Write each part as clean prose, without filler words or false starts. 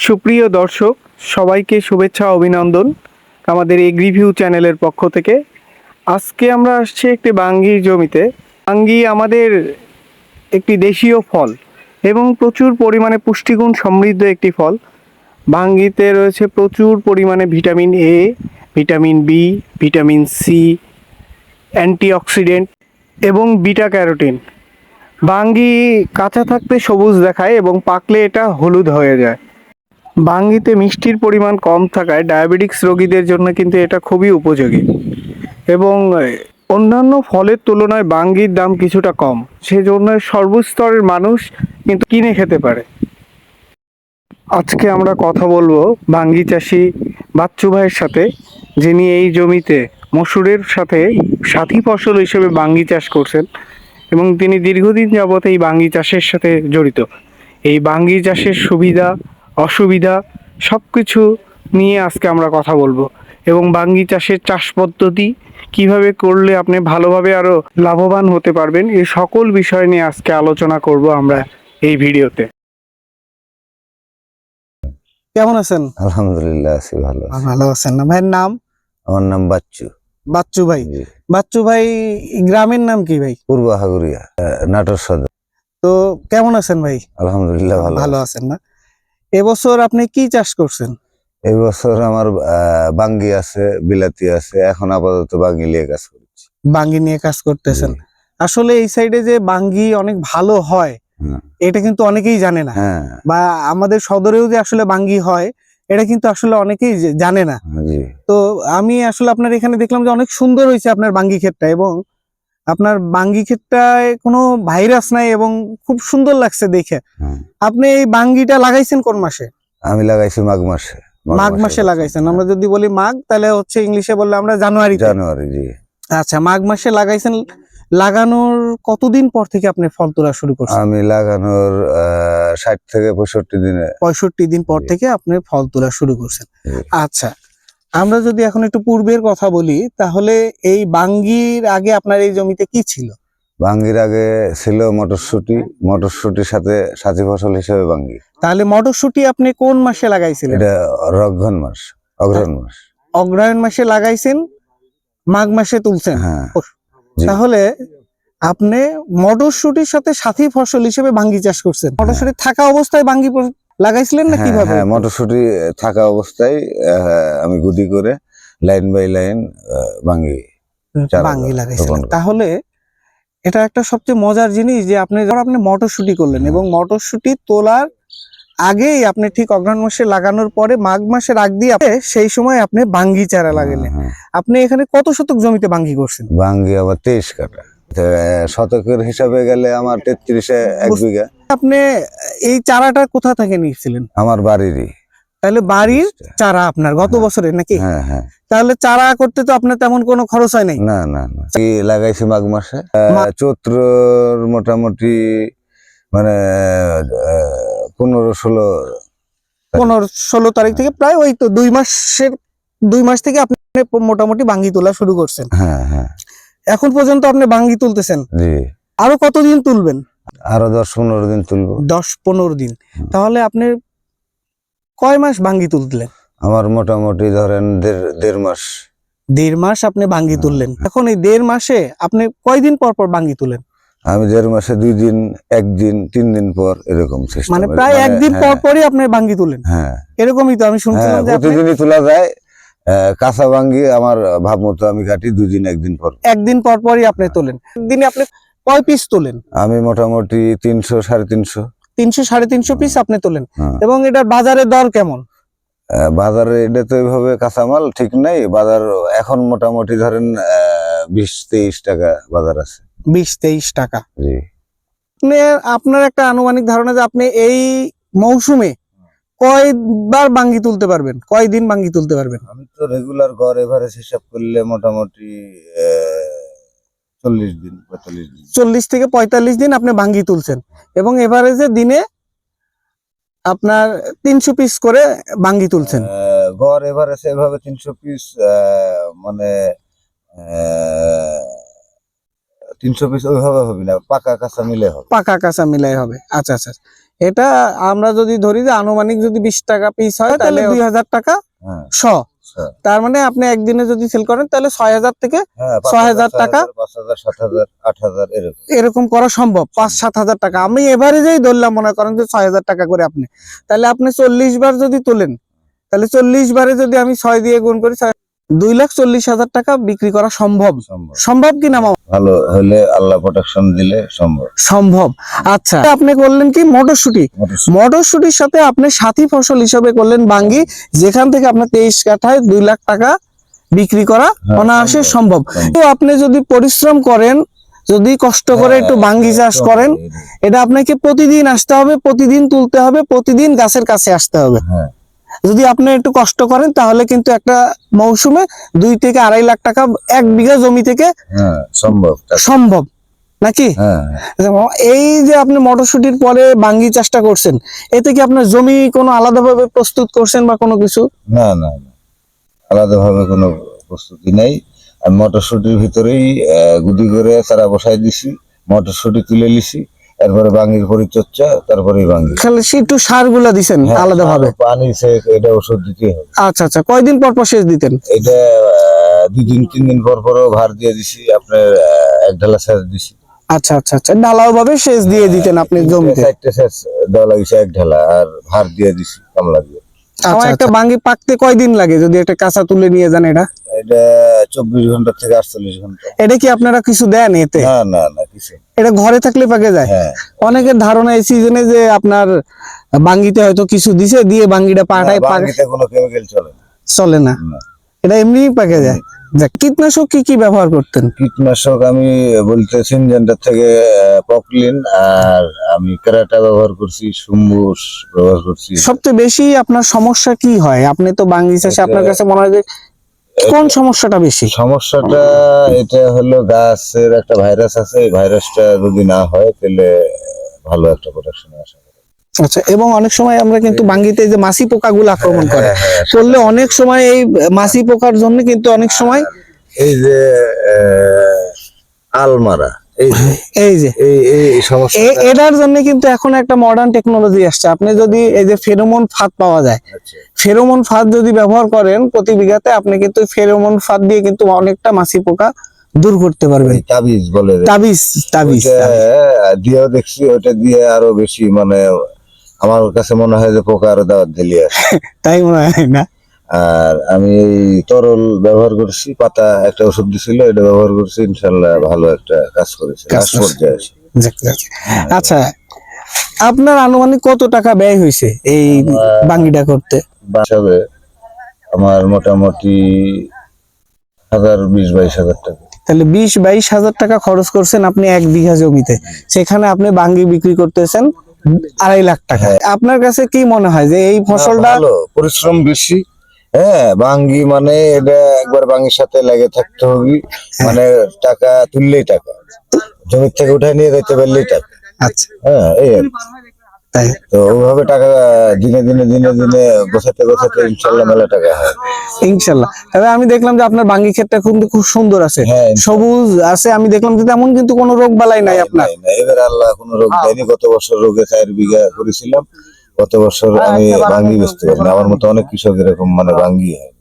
সুপ্রিয় দর্শক, সবাইকে শুভেচ্ছা অভিনন্দন আমাদের এগ্রিভিউ চ্যানেলের পক্ষ থেকে। আজকে আমরা আসছি একটি বাঙ্গির জমিতে। বাঙ্গি আমাদের একটি দেশীয় ফল এবং প্রচুর পরিমাণে পুষ্টিগুণ সমৃদ্ধ একটি ফল। বাঙ্গিতে রয়েছে প্রচুর পরিমাণে vitamin A, vitamin B, vitamin C, antioxidant এবং বিটা ক্যারোটিন। বাঙ্গি কাঁচা থাকতে সবুজ দেখায় এবং পাকলে এটা হলুদ হয়ে যায়। বাঙ্গিতে মিষ্টির পরিমাণ কম থাকায় ডায়াবেটিক্স রোগীদের জন্য কিন্তু এটা খুবই উপযোগী এবং অন্যান্য ফলের তুলনায় বাঙ্গির দাম কিছুটা কম, সেজন্য সর্বস্তরের মানুষ কিন্তু কিনে খেতে পারে। আজকে আমরা কথা বলবো বাঙ্গি চাষি বাচ্চু ভাইয়ের সাথে, যিনি এই জমিতে মসুরের সাথে সাথী ফসল হিসেবে বাঙ্গি চাষ করছেন এবং তিনি দীর্ঘদিন যাবৎ এই বাঙ্গি চাষের সাথে জড়িত। এই বাঙ্গি চাষের সুবিধা অসুবিধা সব কিছু নিয়ে আজকে আমরা কথা বলবো এবং বাঙ্গি চাষের চাষ পদ্ধতি কিভাবে করলে আপনি ভালোভাবে আরও লাভবান হতে পারবেন, এই সকল বিষয় নিয়ে আজকে আলোচনা করব আমরা এই ভিডিওতে। কেমন আছেন? আলহামদুলিল্লাহ আছি, ভালো আছি। ভালো আছেন না? ভাইয়ের নাম? আমার নাম বাচ্চু। বাচ্চু ভাই। জি। বাচ্চু ভাই গ্রামের নাম কি ভাই? পূর্ব হাগুরিয়া, নাটোর সদর। তো কেমন আছেন ভাই? আলহামদুলিল্লাহ ভালো আছি। আছেন না? এবছর আপনি কি চাষ করছেন? এই বছর আমার বাঙ্গি আছে, বিলাতি আছে, এখন আপাতত বাঙ্গি নিয়ে কাজ করছি। বাঙ্গি নিয়ে কাজ করতেছেন। জি। আসলে এই সাইডে যে বাঙ্গি অনেক ভালো হয় হ্যাঁ। এটা কিন্তু অনেকেই জানে না, হ্যাঁ, বা আমাদের সদরেও যে আসলে বাঙ্গি হয় এটা কিন্তু আসলে অনেকেই জানে না। জি। তো আমি আসলে আপনার এখানে দেখলাম যে অনেক সুন্দর হয়েছে আপনার বাঙ্গি ক্ষেতটা, এবং আপনার বাঙ্গি ক্ষেতটায় কোনো ভাইরাস নাই এবং খুব সুন্দর লাগছে দেখে। হ্যাঁ। আপনি এই বাঙ্গিটা লাগাইছেন কোন মাসে? আমি লাগাইছি মাঘ মাসে। মাঘ মাসে লাগাইছেন। আমরা যদি বলি মাঘ, তাহলে হচ্ছে ইংলিশে বললে আমরা জানুয়ারিতে। জানুয়ারি, জি। আচ্ছা, মাঘ মাসে লাগাইছেন। লাগানোর কতদিন পর থেকে আপনি ফল তোলা শুরু করছেন? আমি লাগানোর 60 থেকে 65 দিনে। 65 দিন পর থেকে আপনি ফল তোলা শুরু করছেন। আচ্ছা, আমরা যদি এখন একটু পূর্বের কথা বলি, তাহলে এই বাঙ্গির আগে আপনার এই জমিতে কি ছিল? বাঙ্গির আগে ছিল মটরশুটি, মটরশুটির সাথে সাথী ফসল হিসেবে বাঙ্গি। তাহলে মটরশুটি আপনি কোন মাসে লাগাইছিলেন? এটা অগ্রহায়ণ মাস। অগ্রহায়ণ মাস। অগ্রহায়ণ মাসে লাগাইছেন, মাঘ মাসে তুলছেন। হ্যাঁ। তাহলে আপনি মটরশুটির সাথে সাথী ফসল হিসেবে বাঙ্গি চাষ করছেন। মটরশুটি থাকা অবস্থায় বাঙ্গি লাগাইছিলেন না কিভাবে? হ্যাঁ, মটরশুটি থাকা অবস্থায় আমি গুদি করে লাইন বাই লাইন বাঙ্গি লাগাইছিলেন। তাহলে এটা একটা সবচেয়ে মজার জিনিস যে আপনি যখন আপনি মটরশুটি করলেন এবং মটরশুটি তোলার আগেই আপনি ঠিক অগ্রহায়ণ মাসে লাগানোর পরে মাঘ মাসের আগ দিয়ে সেই সময় আপনি বাঙ্গি চারা লাগালেন। আপনি এখানে কত শতক জমিতে বাঙ্গি করছেন? বাঙ্গি আবার 23 কাঠা। শতকের হিসাবে গেলে আমার 33-এ 1 বিঘা। আপনি এই চারাটা কোথা থেকে নিয়েছিলেন? আমার বাড়িরই। তাহলে বাড়ির চারা আপনার গত বছরের নাকি? হ্যাঁ, হ্যাঁ। তাহলে চারা করতে তো আপনার তেমন কোনো খরচ হয় নাই? না, না, না। লাগাইছি মাঘ মাসে। চৈত্রর মোটামুটি মানে 15-16 তারিখ থেকে প্রায় ওই তো 2 মাস থেকে আপনি মোটামুটি বাঙ্গি তোলা শুরু করছেন। হ্যাঁ, হ্যাঁ। এখন পর্যন্ত আপনি বাঙ্গি তুলতেছেন। জি। আরো কতদিন তুলবেন? আরো 10-15 দিন তুলবো। 10-15 দিন। তাহলে আপনি কয় মাস বাঙ্গি তুললেন? আমার মোটামুটি ধরেন দেড় মাস। 1.5 মাস আপনি বাঙ্গি তুললেন। এখন এই 1.5 মাসে আপনি কয়দিন পর পর বাঙ্গি তুলেন? আমি 1.5 মাসে 2 দিন, 1 দিন, 3 দিন পর এরকম সিস্টেম। মানে প্রায় 1 দিন পর পরই আপনি বাঙ্গি তুলেন। হ্যাঁ, এরকমই তো আমি শুনছিলাম যে প্রতিদিনই তোলা যায়। কাঁচা বাঙ্গি আমার ভাব মতো আমি কাটি 2 দিন, 1 দিন পর। 1 দিন পর পরই আপনি তোলেন। দিনে আপনি কয় পিস তোলেন? আমি মোটামুটি 300-350। 300-350 পিস আপনি তোলেন। এবং এটার বাজারের দর কেমন? বাজারে এটা তো এইভাবে কাঁচামাল ঠিক নাই। বাজার এখন মোটামুটি ধরেন 20-23 টাকা বাজার আছে। 20-23 টাকা। জি। আপনার একটা আনুমানিক ধারণা যে আপনি এই মৌসুমে কয়বার বাঙ্গি তুলতে পারবেন, কয়দিন বাঙ্গি তুলতে পারবেন? আমি তো রেগুলার গড় এভারেজ হিসাব করলে মোটামুটি 40 দিন, 45 দিন। 40 থেকে 45 দিন আপনি বাঙ্গি তুলছেন এবং এভারেজে দিনে আপনার 300 পিস করে বাঙ্গি তুলছেন। গড় এভারেজ এভাবে 300 পিস, মানে 300 পিস ওইভাবে হবে না, পাকা কাঁচা মিলে হবে। পাকা কাঁচা মিলাই হবে। আচ্ছা আচ্ছা, এটা আমরা যদি ধরি যে আনুমানিক যদি 20 টাকা পিস হয় তাহলে 2000 টাকা হ্যাঁ, শ। তার মানে আপনি একদিনে যদি সেল করেন তাহলে 6000 থেকে হ্যাঁ, 6000 টাকা 5000 7000 8000 এরকম। এরকম করা সম্ভব। 5-7 হাজার টাকা আমি এভারেজেই ধরলাম, মনে করেন যে 6000 টাকা করে আপনি, তাহলে আপনি 40 বার যদি তোলেন, তাহলে 40 বারে যদি আমি 6 দিয়ে গুণ করি, 2,40,000 টাকা বিক্রি করা সম্ভব। সম্ভব। সম্ভব কিনা মামা? ভালো হলে, আল্লাহ প্রোটেকশন দিলে সম্ভব। সম্ভব। আচ্ছা, আপনি করলেন কি মটরশুঁটি, মটরশুঁটির সাথে আপনি সাথী ফসল হিসেবে করলেন বাঙ্গি, যেখান থেকে আপনার 23 কাঠায় 2 লাখ টাকা বিক্রি করা অনায়াসে সম্ভব। তো আপনি যদি পরিশ্রম করেন, যদি কষ্ট করে একটু বাঙ্গি চাষ করেন, এটা আপনাকে প্রতিদিন আসতে হবে, প্রতিদিন তুলতে হবে, প্রতিদিন গাছের কাছে আসতে হবে। হ্যাঁ, যদি আপনি একটু কষ্ট করেন তাহলে কিন্তু একটা মৌসুমে 2 থেকে 2.5 লাখ টাকা 1 বিঘা জমি থেকে হ্যাঁ, সম্ভব। সম্ভব নাকি? হ্যাঁ, এই যে আপনি মটরশুটির পরে বাঙ্গি চাষটা করছেন, এতে কি আপনার জমি কোনো আলাদাভাবে প্রস্তুত করছেন বা কোনো কিছু? না না না, আলাদাভাবে কোনো প্রস্তুতি নাই। আমি মটরশুটির ভিতরেই গুটি করে চারা বসাই দিছি, মটরশুটি তুলে নিছি, এরপরে বাঙ্গির পরিচর্যা, তারপরে বাঙ্গি। তাহলে সে একটু সার গুলা দিছেন হ্যাঁ, আলাদাভাবে? পানি সেচ, এটা ওষুধ দিতে হবে। আচ্ছা আচ্ছা, কয়দিন পর পর সেচ দিতেন? এটা 2-3 দিন পর পরও ভার দিয়ে দিছি, আপনার 1 ঢালা সেচ দিছি। আচ্ছা আচ্ছা আচ্ছা, ঢালাও ভাবে সেচ দিয়ে দিতেন আপনি জমিতে? 4টে সেচ দেওয়া লাগিয়েছে, 1 ঢালা, আর ভার দিয়ে দিছি কামলা দিয়ে। আচ্ছা, একটা বাঙ্গি পাকতে কয়দিন লাগে যদি একটা কাঁচা তুলে নিয়ে যান? এটা 24 ঘন্টা থেকে 48 ঘন্টা। এটা কি আপনারা কিছু দেন এতে? না না না, কিছু। এটা ঘরে থাকলে পাকে যায়? হ্যাঁ, অনেকের ধারণা এই সিজনে যে আপনার বাঙ্গিতে হয়তো কিছু দিছে দিয়ে বাঙ্গিটা পাটায় বাঙ্গিতে কোনো কেমিক্যাল চলে না। চলে না, না। এটা এমনিই পাকে যায়। যাক, কীটনাশক কি কি ব্যবহার করতেন? কীটনাশক আমি বলতে সিনজেন্টার থেকে পকলিন, আর আমি কেরাটা ব্যবহার করছি, সুম্বুস ব্যবহার করছি। সবচেয়ে বেশি আপনার সমস্যা কি হয়? আপনি তো বাঙ্গি চাষে, আপনার কাছে মনে হয় যে কোন সমস্যাটা বেশি? সমস্যাটা এটা হলো, গাছের একটা ভাইরাস আছে, এই ভাইরাসটা যদি না হয় তাহলে ভালো একটা প্রোডাকশন আসে। আচ্ছা, এবং অনেক সময় আমরা কিন্তু বাঙ্গিতে যে মাছি পোকাগুলো আক্রমণ করে, হ্যাঁ, করলে অনেক সময় এই মাছি পোকার জন্য কিন্তু অনেক সময় এই যে আলমারা, এই যে এই সমস্যা। এটার জন্য কিন্তু এখন একটা মডার্ন টেকনোলজি আসছে। আপনি যদি এই যে ফেরোমন ফাঁদ পাওয়া যায়, ফেরোমন ফাঁদ যদি ব্যবহার করেন প্রতি বিঘাতে, আপনি কিন্তু ফেরোমন ফাঁদ দিয়ে কিন্তু অনেকটা মাছি পোকা দূর করতে পারবেন। তাবিজ বলে, তাবিজ তাবিজ দিয়েও দেখছি, ওইটা দিয়ে আরো বেশি, মানে আমার কাছে মনে হয় যে পোকা আরো দাওয়াত দিলি আসে। তাই মনে হয় না? আর আমি এই তরল ব্যবহার করছি, পাতা একটা ওষুধ দিছিল, এটা ব্যবহার করছি, ইনশাল্লাহ ভালো একটা কাজ করেছে। যাক, যাক। আচ্ছা, আপনার আনুমানিক কত টাকা ব্যয় হয়েছে এই বাঙ্গিটা করতে? হিসাবে আমার মোটামুটি 20-22 হাজার টাকা। তাহলে 20-22 হাজার টাকা খরচ করছেন আপনি 1 বিঘা জমিতে, সেখানে আপনি বাঙ্গি বিক্রি করতেছেন 2.5 লাখ টাকা। আপনার কাছে কি মনে হয় যে এই ফসলটা ভালো, পরিশ্রম বেশি? হ্যাঁ, বাঙ্গি মানে এটা একবার বাঙ্গির সাথে লেগে থাকতে হবে, মানে টাকা তুললেই টাকা, জমির থেকে উঠে নিয়ে যেতে পারলেই টাকা। আচ্ছা, হ্যাঁ, এই আর কি। তাই তো ওইভাবে টাকা দিনে দিনে দিনে দিনে গোছাতে গোছাতে ইনশাল্লাহ মেলা টাকা হয় ইনশাল্লাহ। তবে আমি দেখলাম যে আপনার বাঙ্গি ক্ষেতটা কিন্তু খুব সুন্দর আছে, হ্যাঁ, সবুজ আছে। আমি দেখলাম যে তেমন কিন্তু কোনো রোগ বালাই নাই আপনার। নাই, নাই, এবার আল্লাহ কোনো রোগ দেয়নি। গত বছর রোগে 4 বিঘা করেছিলাম, গত বছর আমি বাঙ্গি বেচতে পারি না। আমার মতো অনেক কৃষক এরকম মানে বাঙ্গি হয়।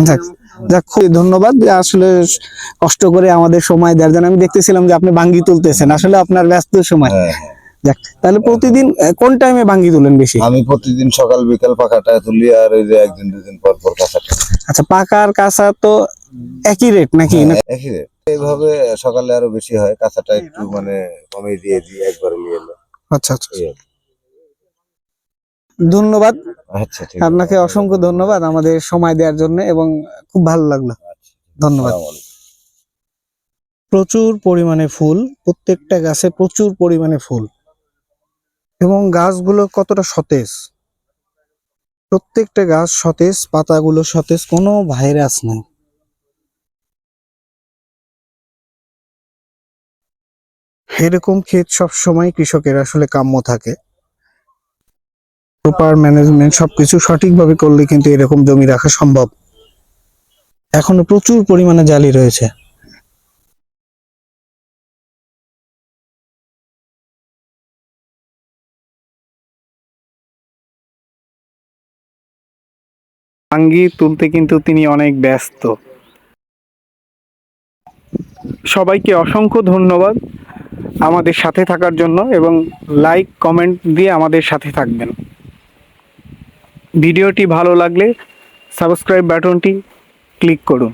যাক, যাক, খুবই ধন্যবাদ যে আসলে কষ্ট করে আমাদের সময় দেওয়ার জন্য। আমি দেখতেছিলাম যে আপনি বাঙ্গি তুলতেছেন, আসলে আপনার ব্যস্ত সময়। হ্যাঁ, যাক, তাহলে প্রতিদিন কোন টাইমে বাঙ্গি তুলেন বেশি? আমি প্রতিদিন সকাল বিকাল পাকাটা তুলি, আর ওই যে 1-2 দিন পর পর কাঁচাটা। আচ্ছা, পাকা আর কাঁচা তো একই রেট নাকি? একই রেট। এইভাবে সকালে আরো বেশি হয়, কাঁচাটা একটু মানে কমে দিয়ে দিই, একবারে নিয়ে এলো। আচ্ছা আচ্ছা, ধন্যবাদ আচ্ছা, ঠিক আপনাকে, অসংখ্য ধন্যবাদ আমাদের সময় দেওয়ার জন্য, এবং খুব ভালো লাগলো। ধন্যবাদ। প্রচুর পরিমাণে ফুল, প্রত্যেকটা গাছে প্রচুর পরিমাণে ফুল, এবং গাছগুলো কতটা সতেজ, প্রত্যেকটা গাছ সতেজ, পাতাগুলো সতেজ, কোনো ভাইরাস নাই। এরকম ক্ষেত সব সময় কৃষকের আসলে কাম্য থাকে। প্রপার ম্যানেজমেন্ট সবকিছু সঠিকভাবে করলে কিন্তু এরকম জমি রাখা সম্ভব। এখনো প্রচুর পরিমাণে জালি রয়েছে। বাঙ্গি তুলতে কিন্তু তিনি অনেক ব্যস্ত। সবাইকে অসংখ্য ধন্যবাদ আমাদের সাথে থাকার জন্য, এবং লাইক কমেন্ট দিয়ে আমাদের সাথে থাকবেন। ভিডিওটি ভালো লাগলে সাবস্ক্রাইব বাটনটি ক্লিক করুন।